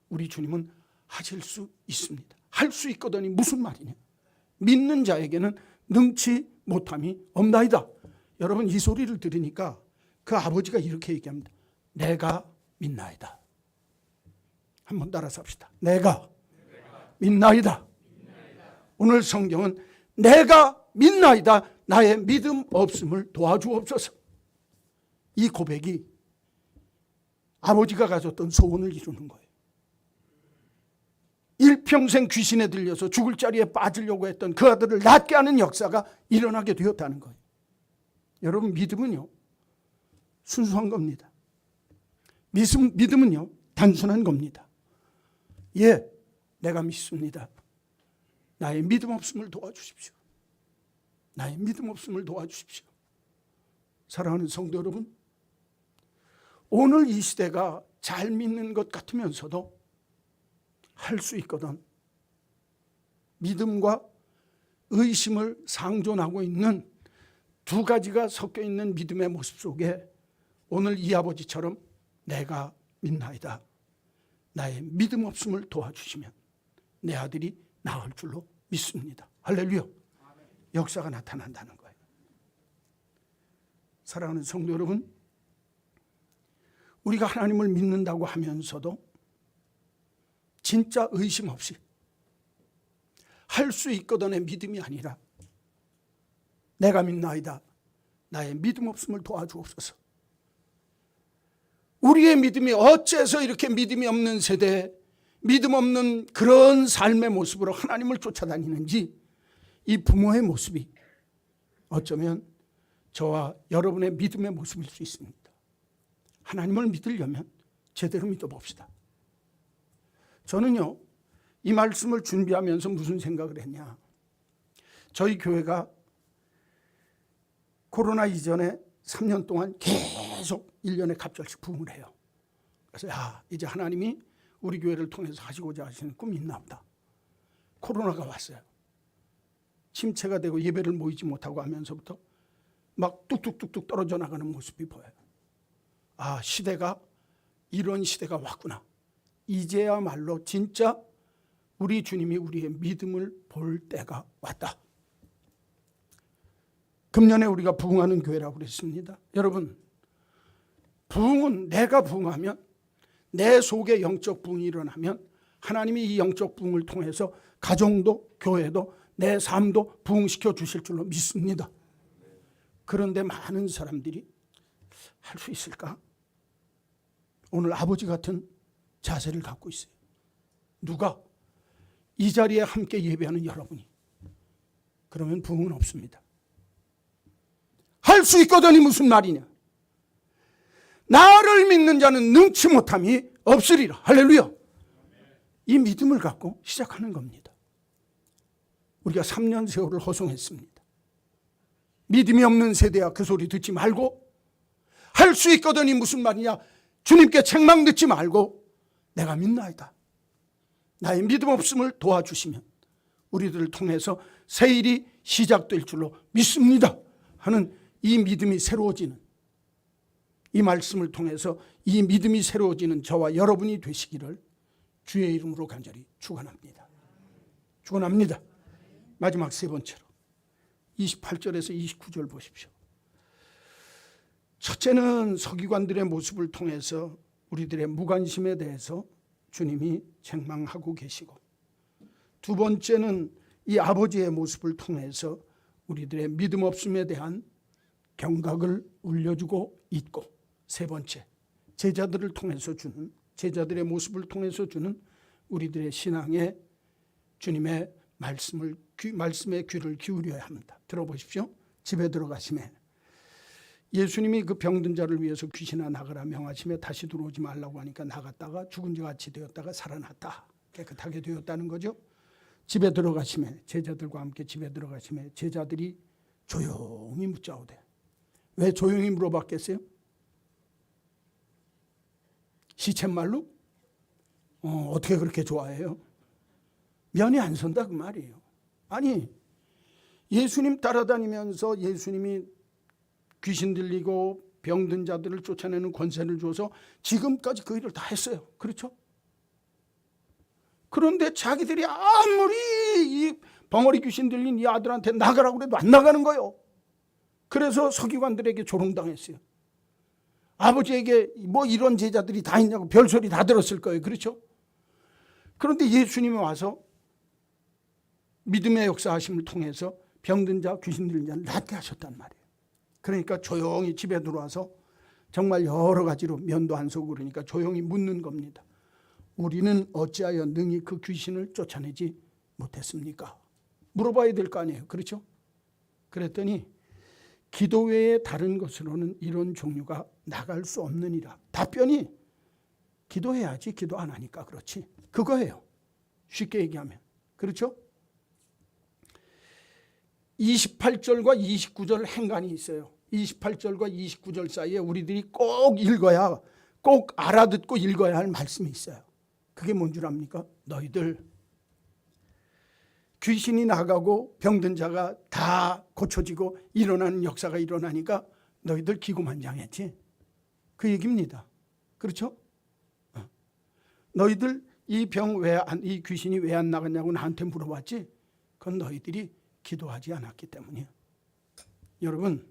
우리 주님은 하실 수 있습니다. 할 수 있거든이 무슨 말이냐? 믿는 자에게는 능치 못함이 없나이다. 여러분, 이 소리를 들으니까 그 아버지가 이렇게 얘기합니다. 내가 믿나이다. 한번 따라서 합시다. 내가 믿나이다. 오늘 성경은 내가 믿나이다, 나의 믿음 없음을 도와주옵소서. 이 고백이 아버지가 가졌던 소원을 이루는 거예요. 일평생 귀신에 들려서 죽을 자리에 빠지려고 했던 그 아들을 낫게 하는 역사가 일어나게 되었다는 거예요. 여러분, 믿음은요 순수한 겁니다. 믿음은요 단순한 겁니다. 예, 내가 믿습니다. 나의 믿음 없음을 도와주십시오. 나의 믿음 없음을 도와주십시오. 사랑하는 성도 여러분, 오늘 이 시대가 잘 믿는 것 같으면서도 할 수 있거든. 믿음과 의심을 상존하고 있는 두 가지가 섞여 있는 믿음의 모습 속에 오늘 이 아버지처럼 내가 믿나이다, 나의 믿음 없음을 도와주시면 내 아들이 나을 줄로 믿습니다. 할렐루야. 역사가 나타난다는 거예요. 사랑하는 성도 여러분, 우리가 하나님을 믿는다고 하면서도 진짜 의심 없이 할 수 있거든의 믿음이 아니라 내가 믿나이다. 나의 믿음 없음을 도와주옵소서. 우리의 믿음이 어째서 이렇게 믿음이 없는 세대, 믿음 없는 그런 삶의 모습으로 하나님을 쫓아다니는지, 이 부모의 모습이 어쩌면 저와 여러분의 믿음의 모습일 수 있습니다. 하나님을 믿으려면 제대로 믿어봅시다. 저는요, 이 말씀을 준비하면서 무슨 생각을 했냐. 저희 교회가 코로나 이전에 3년 동안 계속 1년에 갑절씩 부흥을 해요. 그래서 이제 하나님이 우리 교회를 통해서 하시고자 하시는 꿈이 있나 보다. 코로나가 왔어요. 침체가 되고 예배를 모이지 못하고 하면서부터 막 뚝뚝뚝뚝 떨어져 나가는 모습이 보여요. 시대가, 이런 시대가 왔구나. 이제야말로 진짜 우리 주님이 우리의 믿음을 볼 때가 왔다. 금년에 우리가 부흥하는 교회라고 그랬습니다. 여러분, 부흥은 내가 부흥하면, 내 속에 영적 부흥이 일어나면 하나님이 이 영적 부흥을 통해서 가정도 교회도 내 삶도 부흥시켜 주실 줄로 믿습니다. 그런데 많은 사람들이 할 수 있을까? 오늘 아버지 같은 자세를 갖고 있어요. 누가? 이 자리에 함께 예배하는 여러분이. 그러면 부흥은 없습니다. 할 수 있거든이 무슨 말이냐? 나를 믿는 자는 능치 못함이 없으리라. 할렐루야. 이 믿음을 갖고 시작하는 겁니다. 우리가 3년 세월을 허송했습니다. 믿음이 없는 세대야 그 소리 듣지 말고, 할 수 있거든이 무슨 말이냐, 주님께 책망 듣지 말고 내가 믿나이다. 나의 믿음 없음을 도와주시면 우리들을 통해서 새 일이 시작될 줄로 믿습니다 하는 이 믿음이 새로워지는, 이 말씀을 통해서 이 믿음이 새로워지는 저와 여러분이 되시기를 주의 이름으로 간절히 축원합니다. 축원합니다. 마지막 세 번째로 28절에서 29절 보십시오. 첫째는 서기관들의 모습을 통해서 우리들의 무관심에 대해서 주님이 책망하고 계시고, 두 번째는 이 아버지의 모습을 통해서 우리들의 믿음 없음에 대한 경각을 울려주고 있고, 세 번째, 제자들을 통해서 주는, 제자들의 모습을 통해서 주는 우리들의 신앙의 주님의 말씀에 귀를 기울여야 합니다. 들어보십시오. 집에 들어가시면 예수님이 그 병든 자를 위해서 귀신아 나가라 명하시며 다시 들어오지 말라고 하니까 나갔다가 죽은 자 같이 되었다가 살아났다. 깨끗하게 되었다는 거죠. 집에 들어가시면, 제자들과 함께 집에 들어가시면 제자들이 조용히 묻자오되. 왜 조용히 물어봤겠어요? 시쳇말로? 어떻게 그렇게 좋아해요? 면이 안 선다 그 말이에요. 아니, 예수님 따라다니면서 예수님이 귀신 들리고 병든 자들을 쫓아내는 권세를 줘서 지금까지 그 일을 다 했어요. 그렇죠? 그런데 자기들이 아무리 이 벙어리 귀신 들린 이 아들한테 나가라고 해도 안 나가는 거예요. 그래서 서기관들에게 조롱당했어요. 아버지에게 뭐 이런 제자들이 다 있냐고 별소리 다 들었을 거예요. 그렇죠? 그런데 예수님이 와서 믿음의 역사하심을 통해서 병든 자, 귀신 들린 자를 낫게 하셨단 말이에요. 그러니까 조용히 집에 들어와서 정말 여러 가지로 면도 안 서고 그러니까 조용히 묻는 겁니다. 우리는 어찌하여 능히 그 귀신을 쫓아내지 못했습니까? 물어봐야 될 거 아니에요. 그렇죠? 그랬더니 기도 외에 다른 것으로는 이런 종류가 나갈 수 없느니라. 답변이 기도해야지, 기도 안 하니까 그렇지. 그거예요. 쉽게 얘기하면. 그렇죠? 28절과 29절 행간이 있어요. 28절과 29절 사이에 우리들이 꼭 읽어야, 꼭 알아듣고 읽어야 할 말씀이 있어요. 그게 뭔 줄 압니까? 너희들 귀신이 나가고 병든 자가 다 고쳐지고 일어나는 역사가 일어나니까 너희들 기고만장했지. 그 얘기입니다. 그렇죠? 너희들 이 귀신이 왜 안 나갔냐고 나한테 물어봤지. 그건 너희들이 기도하지 않았기 때문이에요. 여러분,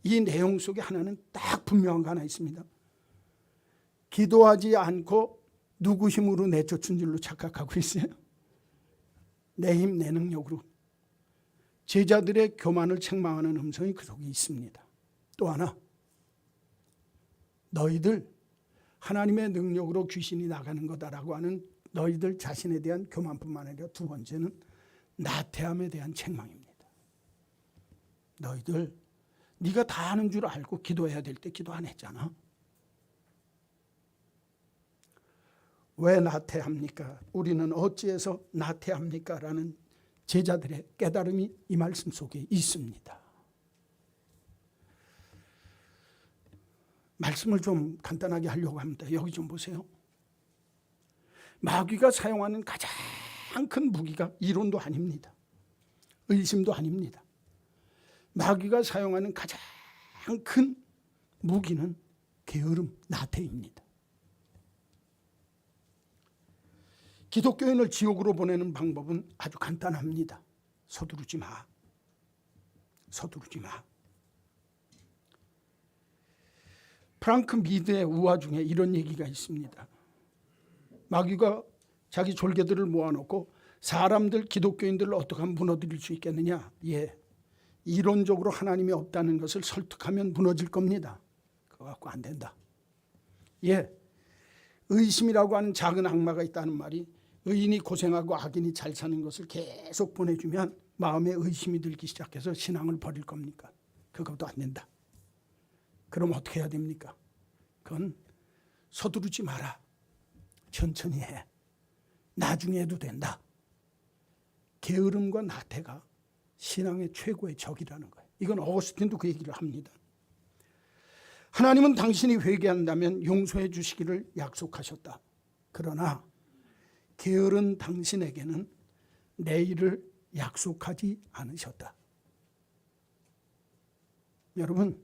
이 내용 속에 하나는 딱 분명한 거 하나 있습니다. 기도하지 않고 누구 힘으로 내쫓은 줄로 착각하고 있어요. 내 힘, 내 능력으로 제자들의 교만을 책망하는 음성이 그 속에 있습니다. 또 하나, 너희들 하나님의 능력으로 귀신이 나가는 거다라고 하는 너희들 자신에 대한 교만뿐만 아니라 두 번째는 나태함에 대한 책망입니다. 너희들 네가 다 아는 줄 알고 기도해야 될 때 기도 안 했잖아. 왜 나태합니까? 우리는 어찌해서 나태합니까? 라는 제자들의 깨달음이 이 말씀 속에 있습니다. 말씀을 좀 간단하게 하려고 합니다. 여기 좀 보세요. 마귀가 사용하는 가장 큰 무기가 이론도 아닙니다. 의심도 아닙니다. 마귀가 사용하는 가장 큰 무기는 게으름, 나태입니다. 기독교인을 지옥으로 보내는 방법은 아주 간단합니다. 서두르지 마. 서두르지 마. 프랑크 미드의 우화 중에 이런 얘기가 있습니다. 마귀가 자기 졸개들을 모아놓고 사람들, 기독교인들을 어떻게 하면 무너뜨릴 수 있겠느냐. 예, 이론적으로 하나님이 없다는 것을 설득하면 무너질 겁니다. 그거 갖고 안 된다. 예, 의심이라고 하는 작은 악마가 있다는 말이 의인이 고생하고 악인이 잘 사는 것을 계속 보내주면 마음에 의심이 들기 시작해서 신앙을 버릴 겁니까? 그것도 안 된다. 그럼 어떻게 해야 됩니까? 그건 서두르지 마라. 천천히 해. 나중에 해도 된다. 게으름과 나태가 신앙의 최고의 적이라는 거예요. 이건 어거스틴도 그 얘기를 합니다. 하나님은 당신이 회개한다면 용서해 주시기를 약속하셨다. 그러나 게으른 당신에게는 내일을 약속하지 않으셨다. 여러분,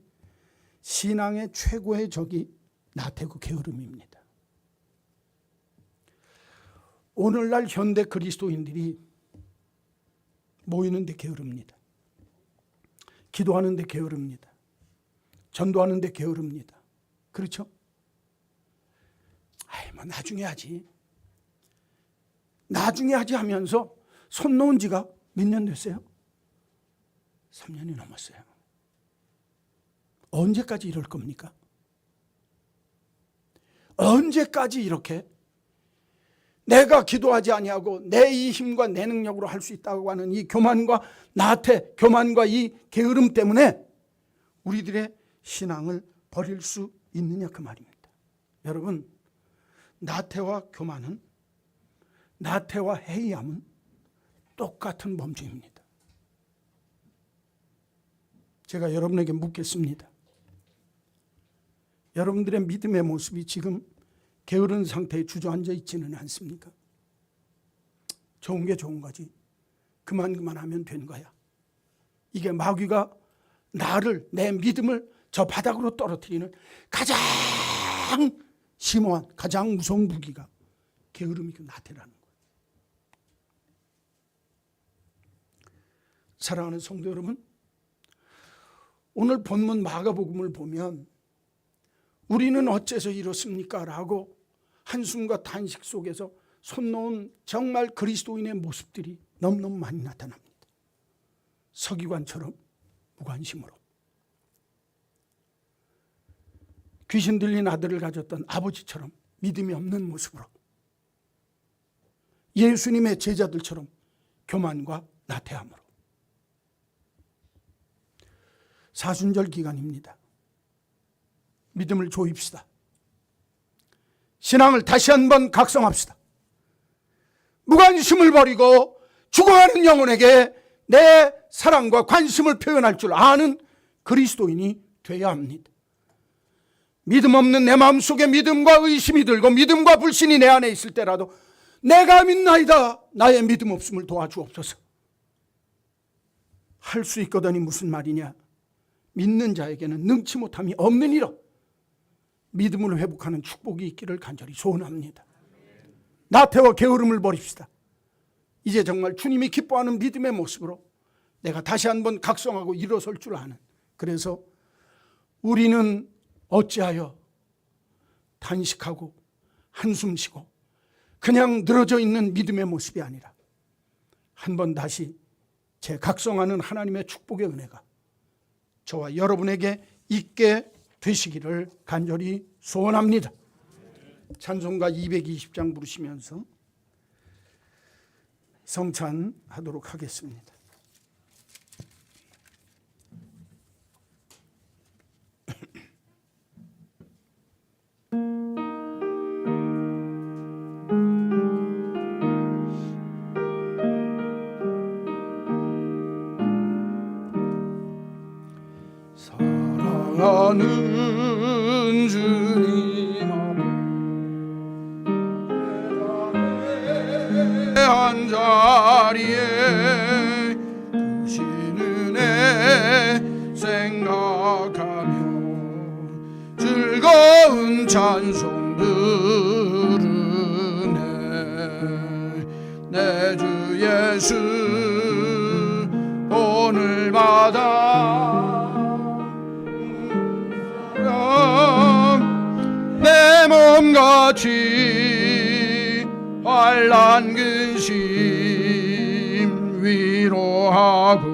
신앙의 최고의 적이 나태고 게으름입니다. 오늘날 현대 그리스도인들이 모이는데 게으릅니다. 기도하는데 게으릅니다. 전도하는데 게으릅니다. 그렇죠? 뭐 나중에 하지. 나중에 하지 하면서 손 놓은 지가 몇 년 됐어요? 3년이 넘었어요. 언제까지 이럴 겁니까? 언제까지 이렇게 내가 기도하지 아니하고 내 이 힘과 내 능력으로 할 수 있다고 하는 이 교만과 나태, 교만과 이 게으름 때문에 우리들의 신앙을 버릴 수 있느냐 그 말입니다. 여러분, 나태와 교만은, 나태와 해이함은 똑같은 범죄입니다. 제가 여러분에게 묻겠습니다. 여러분들의 믿음의 모습이 지금 게으른 상태에 주저앉아 있지는 않습니까? 좋은 게 좋은 거지. 그만하면 된 거야. 이게 마귀가 나를, 내 믿음을 저 바닥으로 떨어뜨리는 가장 심오한, 가장 무서운 무기가 게으름이고 나태라는 거예요. 사랑하는 성도 여러분, 오늘 본문 마가복음을 보면 우리는 어째서 이렇습니까? 라고 한숨과 탄식 속에서 손 놓은 정말 그리스도인의 모습들이 너무너무 많이 나타납니다. 서기관처럼 무관심으로, 귀신 들린 아들을 가졌던 아버지처럼 믿음이 없는 모습으로, 예수님의 제자들처럼 교만과 나태함으로. 사순절 기간입니다. 믿음을 조입시다. 신앙을 다시 한번 각성합시다. 무관심을 버리고 죽어가는 영혼에게 내 사랑과 관심을 표현할 줄 아는 그리스도인이 되어야 합니다. 믿음 없는 내 마음속에 믿음과 의심이 들고 믿음과 불신이 내 안에 있을 때라도 내가 믿나이다, 나의 믿음 없음을 도와주옵소서. 할 수 있거든이 무슨 말이냐? 믿는 자에게는 능치 못함이 없느니라. 믿음을 회복하는 축복이 있기를 간절히 소원합니다. 나태와 게으름을 버립시다. 이제 정말 주님이 기뻐하는 믿음의 모습으로 내가 다시 한번 각성하고 일어설 줄 아는, 그래서 우리는 어찌하여 단식하고 한숨 쉬고 그냥 늘어져 있는 믿음의 모습이 아니라 한번 다시 재각성하는 하나님의 축복의 은혜가 저와 여러분에게 있게 되시기를 간절히 소원합니다. 찬송가 220장 부르시면서 성찬하도록 하겠습니다. 사랑하는 주님 앞에 한 자리에 크신 은혜 생각하며 즐거운 찬송 부르네. 내 주 예수 오늘마다 내 몸같이 환난 근심 위로하고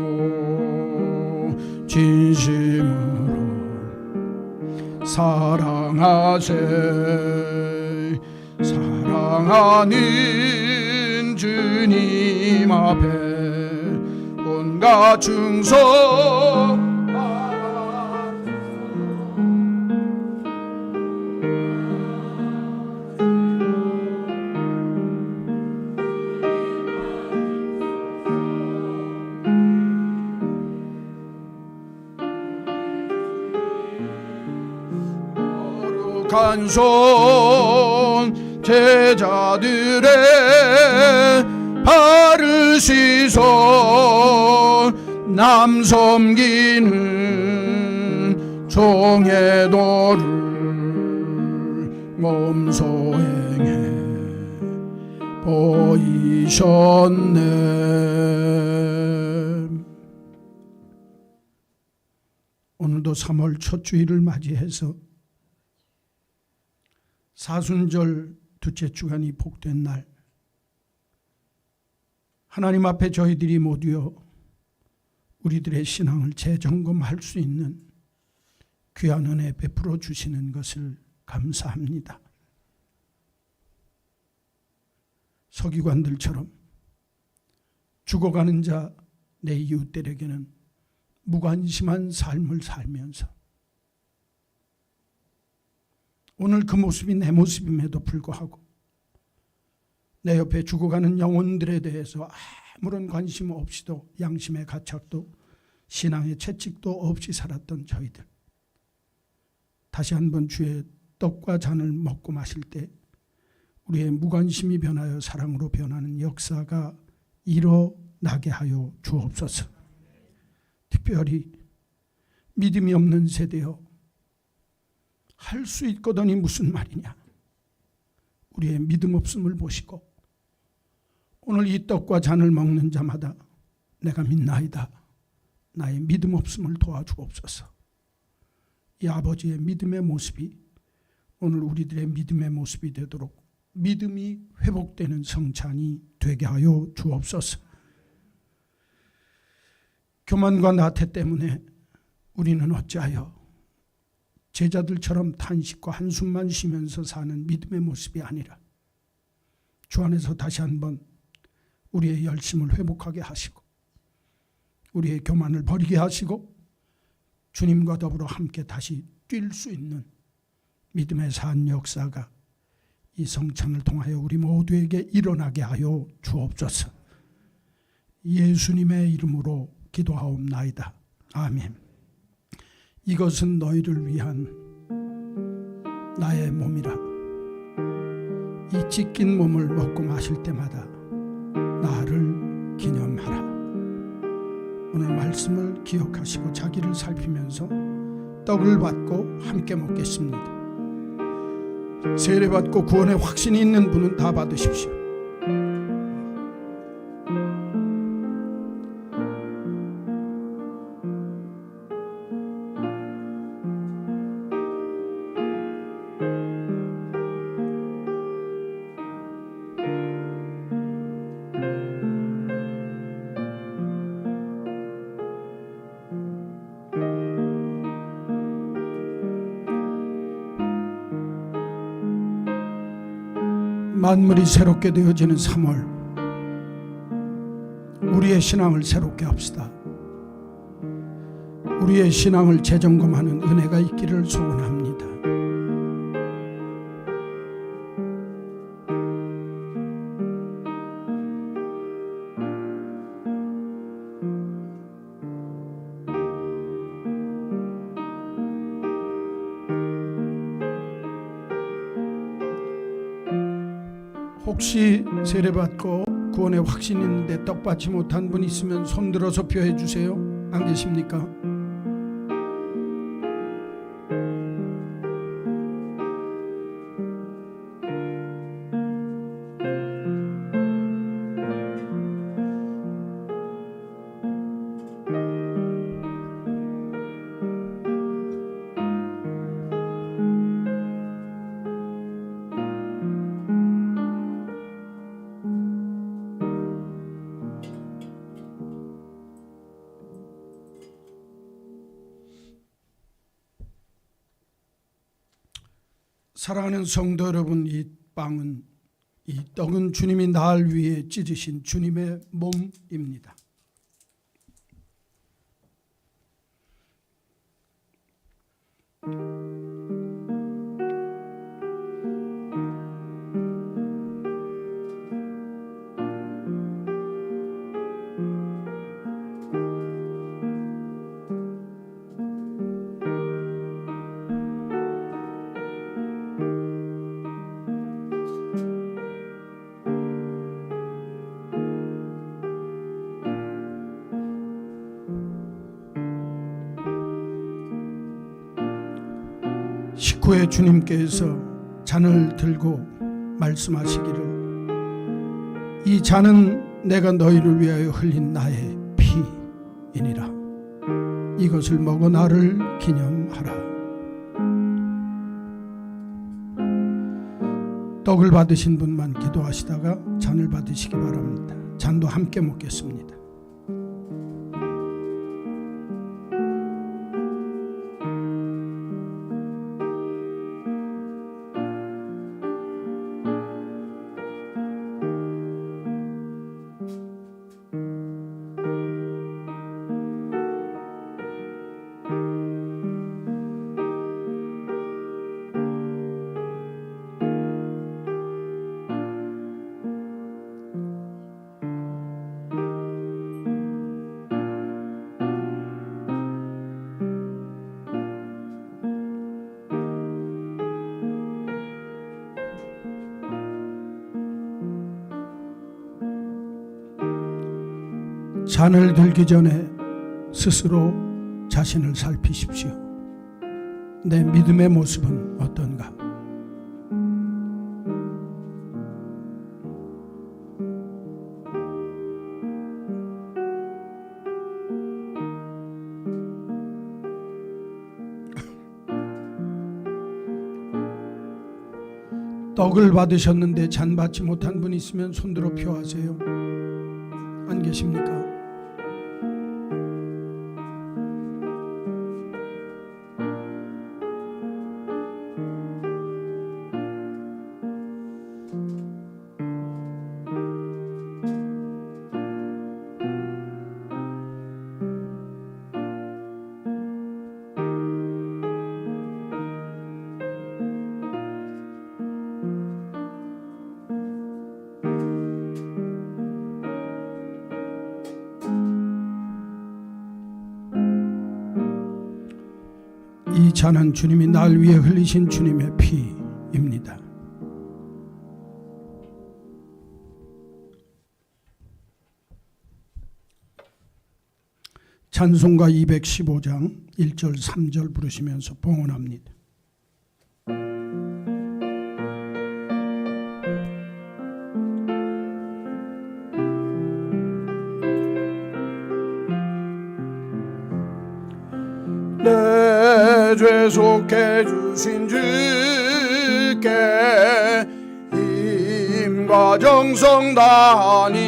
진심으로 사랑하세. 사랑하는 주님 앞에 온갖 충성 거룩한 손 제자들의 바르 시선 남 섬기는 종의 도를 몸소 행해 보이셨네. 오늘도 3월 첫 주일을 맞이해서 사순절 둘째 주간이 복된 날, 하나님 앞에 저희들이 모두여 우리들의 신앙을 재점검할 수 있는 귀한 은혜 베풀어 주시는 것을 감사합니다. 서기관들처럼 죽어가는 자 내 이웃들에게는 무관심한 삶을 살면서 오늘 그 모습이 내 모습임에도 불구하고 내 옆에 죽어가는 영혼들에 대해서 아무런 관심 없이도 양심의 가책도 신앙의 채찍도 없이 살았던 저희들, 다시 한번 주의 떡과 잔을 먹고 마실 때 우리의 무관심이 변하여 사랑으로 변하는 역사가 일어나게 하여 주옵소서. 특별히 믿음이 없는 세대여 할 수 있거든이 무슨 말이냐, 우리의 믿음 없음을 보시고 오늘 이 떡과 잔을 먹는 자마다 내가 믿나이다, 나의 믿음 없음을 도와주옵소서. 이 아버지의 믿음의 모습이 오늘 우리들의 믿음의 모습이 되도록 믿음이 회복되는 성찬이 되게 하여 주옵소서. 교만과 나태 때문에 우리는 어찌하여 제자들처럼 탄식과 한숨만 쉬면서 사는 믿음의 모습이 아니라 주 안에서 다시 한번 우리의 열심을 회복하게 하시고 우리의 교만을 버리게 하시고 주님과 더불어 함께 다시 뛸 수 있는 믿음의 산 역사가 이 성찬을 통하여 우리 모두에게 일어나게 하여 주옵소서. 예수님의 이름으로 기도하옵나이다. 아멘. 이것은 너희를 위한 나의 몸이라. 이 찢긴 몸을 먹고 마실 때마다 나를 기념하라. 오늘 말씀을 기억하시고 자기를 살피면서 떡을 받고 함께 먹겠습니다. 세례받고 구원의 확신이 있는 분은 다 받으십시오. 만물이 새롭게 되어지는 3월, 우리의 신앙을 새롭게 합시다. 우리의 신앙을 재점검하는 은혜가 있기를 소원합니다. 혹시 세례받고 구원의 확신이 있는데 떡받지 못한 분 있으면 손들어서 표해 주세요. 안 계십니까? 사랑하는 성도 여러분, 이 떡은 주님이 날 위해 찢으신 주님의 몸입니다. 식후에 주님께서 잔을 들고 말씀하시기를, 이 잔은 내가 너희를 위하여 흘린 나의 피이니라. 이것을 먹어 나를 기념하라. 떡을 받으신 분만 기도하시다가 잔을 받으시기 바랍니다. 잔도 함께 먹겠습니다. 잔을 들기 전에 스스로 자신을 살피십시오. 내 믿음의 모습은 어떤가? 떡을 받으셨는데 잔 받지 못한 분 있으면 손들어 표하세요. 안 계십니까? 이 잔은 주님이 날 위해 흘리신 주님의 피입니다. 찬송가 215장 1절 3절 부르시면서 봉헌합니다. 내 죄 속해 주신 주께 힘과 정성 다하니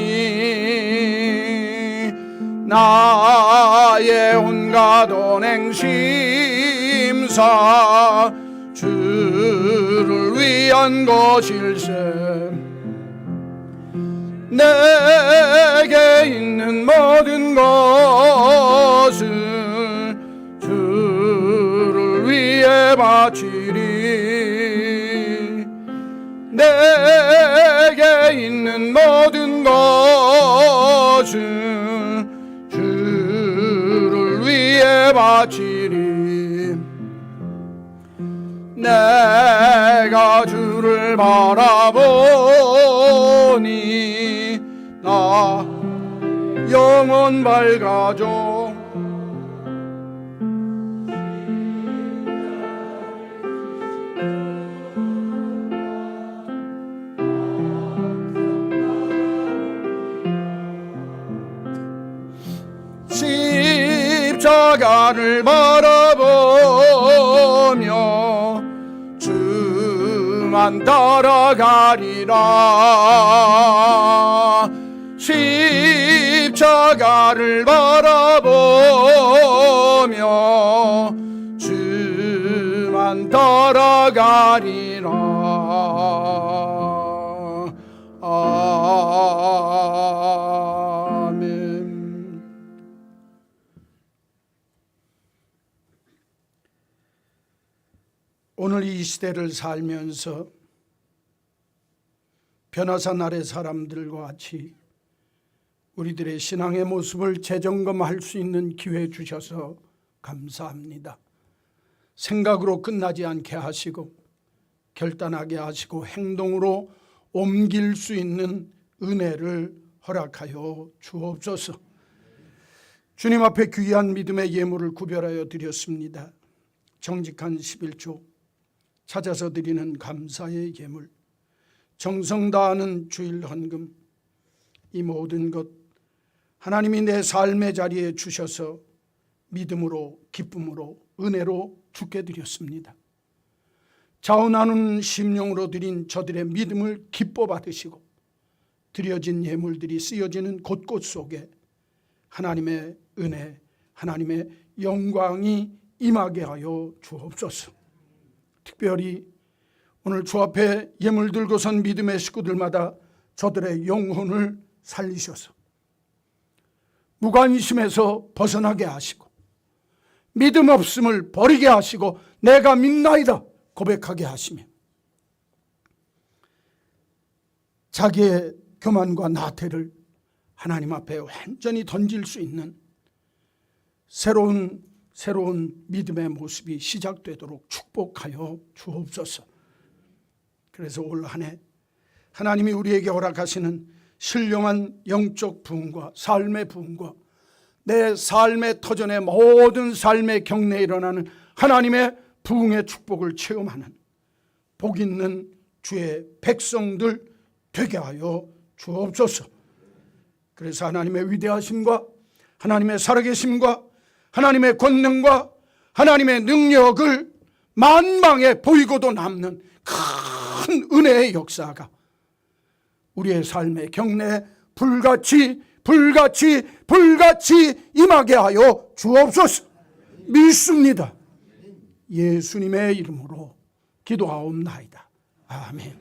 나의 온갖 언행 심사 주를 위한 것일세. 내게 있는 모든 것을 주를 위해 바치리. 내게 있는 모든 것을 주를 위해 바치리. 내가 주를 바라보니 나 영혼 밝아져. 십자가를 바라보며 주만 따라가리라. 십자가를 바라보며 주만 따라가리라. 아멘. 오늘 이 시대를 살면서 변화산 아래 사람들과 같이 우리들의 신앙의 모습을 재점검할 수 있는 기회 주셔서 감사합니다. 생각으로 끝나지 않게 하시고 결단하게 하시고 행동으로 옮길 수 있는 은혜를 허락하여 주옵소서. 주님 앞에 귀한 믿음의 예물을 구별하여 드렸습니다. 정직한 11조, 찾아서 드리는 감사의 예물, 정성 다하는 주일 헌금, 이 모든 것 하나님이 내 삶의 자리에 주셔서 믿음으로, 기쁨으로, 은혜로 주께 드렸습니다. 자원하는 심령으로 드린 저들의 믿음을 기뻐 받으시고 드려진 예물들이 쓰여지는 곳곳 속에 하나님의 은혜, 하나님의 영광이 임하게 하여 주옵소서. 특별히 오늘 주 앞에 예물 들고 선 믿음의 식구들마다 저들의 영혼을 살리셔서 무관심에서 벗어나게 하시고 믿음 없음을 버리게 하시고 내가 믿나이다 고백하게 하시며 자기의 교만과 나태를 하나님 앞에 완전히 던질 수 있는 새로운 믿음의 모습이 시작되도록 축복하여 주옵소서. 그래서 올 한 해 하나님이 우리에게 허락하시는 신령한 영적 부흥과 삶의 부흥과 내 삶의 터전의 모든 삶의 경내에 일어나는 하나님의 부흥의 축복을 체험하는 복 있는 주의 백성들 되게 하여 주옵소서. 그래서 하나님의 위대하심과 하나님의 살아계심과 하나님의 권능과 하나님의 능력을 만방에 보이고도 남는 큰 은혜의 역사가 우리의 삶의 경내에 불같이 임하게 하여 주옵소서. 믿습니다. 예수님의 이름으로 기도하옵나이다. 아멘.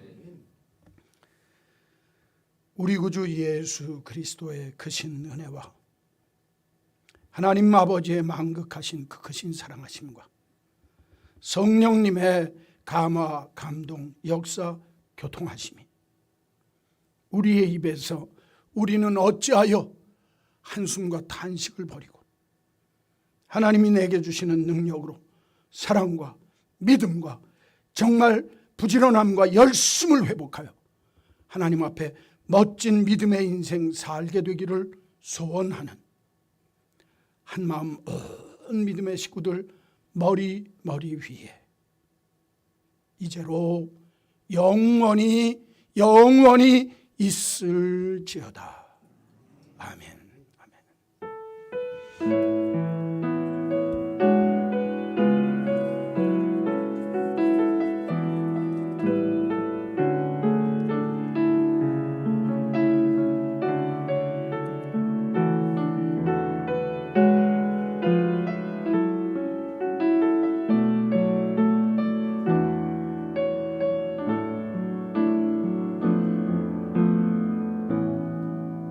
우리 구주 예수 그리스도의 크신 은혜와 하나님 아버지의 만극하신 그 크신 사랑하심과 성령님의 감화, 감동, 역사, 교통하심이 우리의 입에서 우리는 어찌하여 한숨과 탄식을 버리고 하나님이 내게 주시는 능력으로 사랑과 믿음과 정말 부지런함과 열심을 회복하여 하나님 앞에 멋진 믿음의 인생 살게 되기를 소원하는 한마음 온 믿음의 식구들 머리 위에 이제로 영원히 있을지어다. 아멘.